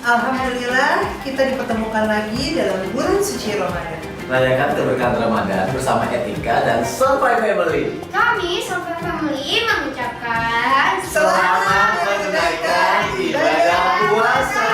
Alhamdulillah kita dipertemukan lagi dalam bulan suci Ramadan. Rayakan keberkahan Ramadan bersama Etika dan Sampai Family. Kami Sampai Family mengucapkan Selamat menunaikan ibadah puasa.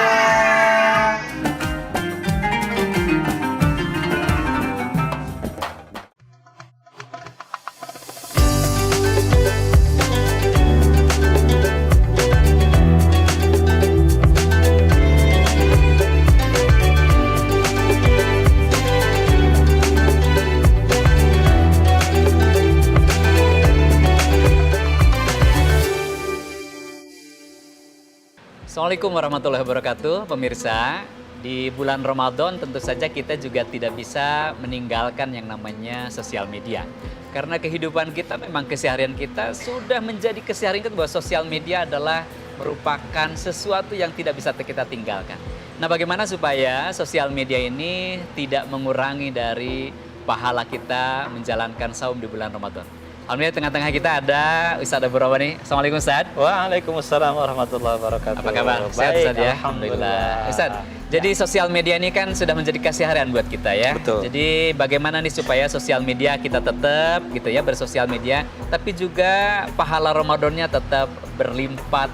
Assalamualaikum warahmatullahi wabarakatuh, pemirsa. Di bulan Ramadan tentu saja kita juga tidak bisa meninggalkan yang namanya sosial media. Karena kehidupan kita memang keseharian kita sudah menjadi keseharian kita bahwa sosial media adalah merupakan sesuatu yang tidak bisa kita tinggalkan. Nah, bagaimana supaya sosial media ini tidak mengurangi dari pahala kita menjalankan saum di bulan Ramadan? Alhamdulillah tengah-tengah kita ada Ustadz Abu Rawah nih. Assalamualaikum Ustadz. Waalaikumsalam warahmatullahi wabarakatuh. Apa kabar? Sehat Ustadz ya? Alhamdulillah. Ustadz, jadi sosial media ini kan sudah menjadi keseharian buat kita ya. Betul. Jadi bagaimana nih supaya sosial media kita tetap gitu ya bersosial media, tapi juga pahala Ramadannya tetap berlipat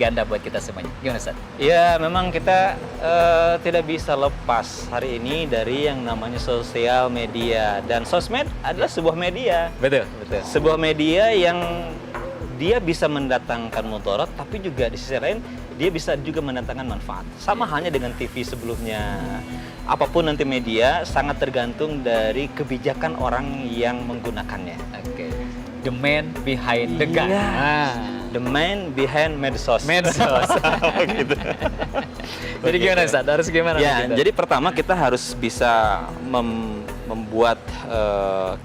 ganda buat kita semuanya. Gimana Ustadz? Ya, memang kita tidak bisa lepas hari ini dari yang namanya sosial media. Dan sosmed adalah sebuah media. Betul. Sebuah media yang dia bisa mendatangkan mudarat, tapi juga di sisi lain dia bisa juga mendatangkan manfaat. Sama halnya dengan TV sebelumnya. Apapun nanti media sangat tergantung dari kebijakan orang yang menggunakannya. Oke. The man behind the gun. Iya. Ah. The man behind medsos. Medsos. Gitu. Jadi gimana Ustadz? Harus gimana? Ya, kita? jadi pertama kita harus bisa membuat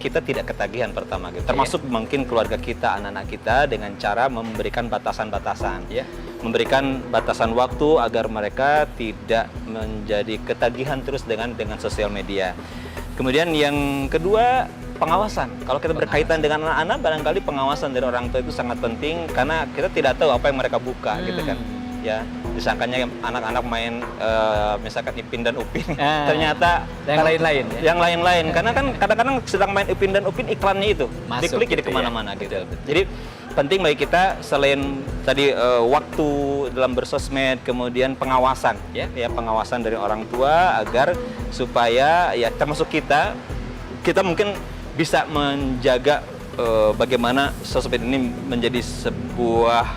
kita tidak ketagihan pertama gitu. Termasuk mungkin keluarga kita, anak-anak kita dengan cara memberikan batasan-batasan. Ya. Memberikan batasan waktu agar mereka tidak menjadi ketagihan terus dengan sosial media. Kemudian yang kedua, pengawasan. Kalau kita berkaitan dengan anak-anak, barangkali pengawasan dari orang tua itu sangat penting karena kita tidak tahu apa yang mereka buka gitu kan. Ya, disangkanya anak-anak main misalkan Ipin dan Upin, ternyata yang lain-lain ya? Yang lain-lain, karena kan kadang-kadang sedang main Ipin dan Upin iklannya itu masuk diklik gitu jadi kemana-mana ya? gitu. Betul. Jadi penting bagi kita selain tadi waktu dalam bersosmed, kemudian pengawasan ya pengawasan dari orang tua agar supaya ya termasuk kita mungkin bisa menjaga bagaimana sosmed ini menjadi sebuah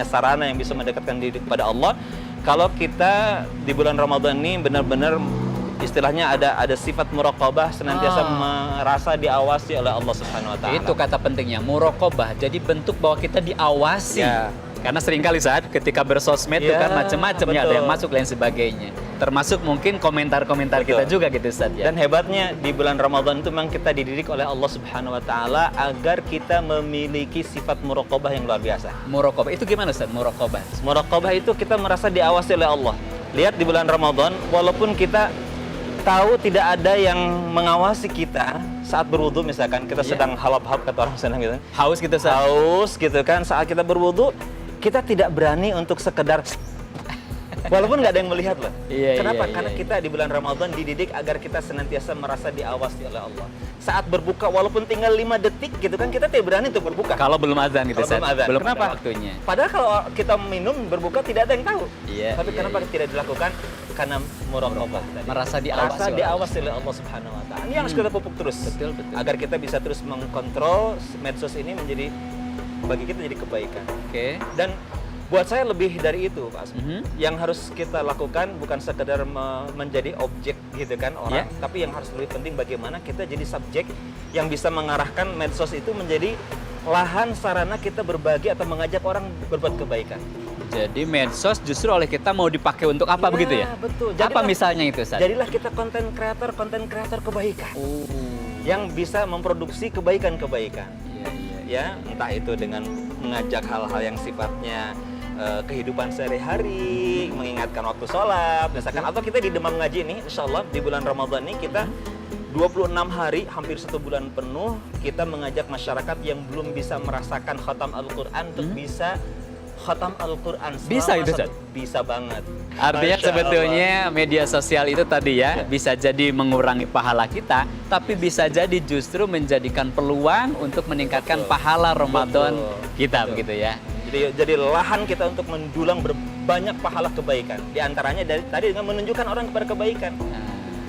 sarana yang bisa mendekatkan diri kepada Allah. Kalau kita di bulan Ramadan ini benar-benar istilahnya ada sifat muraqabah, senantiasa merasa diawasi oleh Allah Subhanahu wa taala. Itu kata pentingnya, muraqabah. Jadi bentuk bahwa kita diawasi. Ya. Karena seringkali saat ketika bersosmed itu kan macam-macam ya, ada yang masuk dan sebagainya. Termasuk mungkin komentar-komentar kita juga gitu Ustaz ya. Dan hebatnya di bulan Ramadan itu memang kita dididik oleh Allah Subhanahu wa taala agar kita memiliki sifat muraqabah yang luar biasa. Muraqabah itu gimana Ustaz? Muraqabah. Muraqabah itu kita merasa diawasi oleh Allah. Lihat di bulan Ramadan, walaupun kita tahu tidak ada yang mengawasi kita saat berwudu, misalkan kita sedang halap-halap kata orang sana gitu. Haus gitu Ustaz. Haus gitu kan, saat kita berwudu kita tidak berani untuk sekedar walaupun nggak ada yang melihat loh. Kenapa? Karena kita di bulan Ramadan dididik agar kita senantiasa merasa diawasi oleh Allah. Saat berbuka walaupun tinggal 5 detik gitu kan, kita tidak berani untuk berbuka. Kalau belum azan gitu Ustaz. Belum Kenapa? ada waktunya. Padahal kalau kita minum berbuka tidak ada yang tahu. Tapi Iya, kenapa tidak dilakukan? Karena muraqabah tadi. Merasa diawasi oleh Allah Subhanahu wa taala. Ini harus kita pupuk terus. Betul. Agar kita bisa terus mengkontrol medsos ini menjadi bagi kita jadi kebaikan. Oke. Dan buat saya lebih dari itu, Pak Asmi. Yang harus kita lakukan bukan sekedar menjadi objek gitu kan orang, tapi yang harus lebih penting bagaimana kita jadi subjek yang bisa mengarahkan medsos itu menjadi lahan sarana kita berbagi atau mengajak orang berbuat kebaikan. Jadi medsos justru oleh kita mau dipakai untuk apa begitu ya? Betul. Apa misalnya itu Ustaz? Jadilah kita konten kreator kebaikan. Yang bisa memproduksi kebaikan-kebaikan. Ya, entah itu dengan mengajak hal-hal yang sifatnya kehidupan sehari-hari, mengingatkan waktu sholat, misalkan, atau kita di Demam Ngaji nih, insya Allah di bulan Ramadan ini kita 26 hari, hampir 1 bulan penuh, kita mengajak masyarakat yang belum bisa merasakan khatam Al-Quran untuk bisa khatam Al-Quran. Bisa itu, Ustaz? Bisa banget. Artinya Masya sebetulnya media sosial itu tadi ya bisa jadi mengurangi pahala kita, tapi bisa jadi justru menjadikan peluang untuk meningkatkan pahala Ramadan kita, begitu ya. Jadi lahan kita untuk mendulang berbanyak pahala kebaikan. Di antaranya dari tadi dengan menunjukkan orang kepada kebaikan.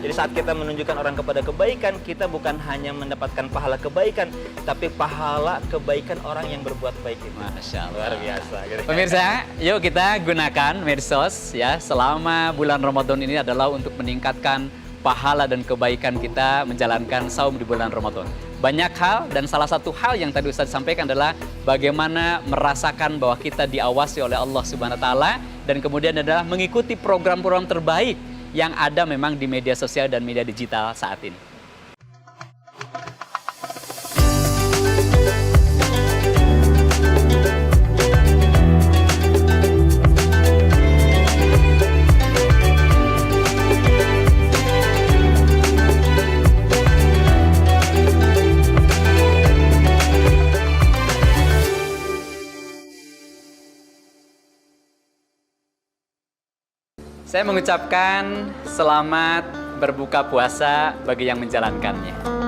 Jadi saat kita menunjukkan orang kepada kebaikan, kita bukan hanya mendapatkan pahala kebaikan, tapi pahala kebaikan orang yang berbuat baik itu. Masya Allah. Luar biasa. Gitu. Pemirsa, yuk kita gunakan medsos ya selama bulan Ramadan ini adalah untuk meningkatkan pahala dan kebaikan kita menjalankan saum di bulan Ramadan. Banyak hal dan salah satu hal yang tadi Ustaz sampaikan adalah bagaimana merasakan bahwa kita diawasi oleh Allah Subhanahu wa taala dan kemudian adalah mengikuti program-program terbaik yang ada memang di media sosial dan media digital saat ini. Saya mengucapkan selamat berbuka puasa bagi yang menjalankannya.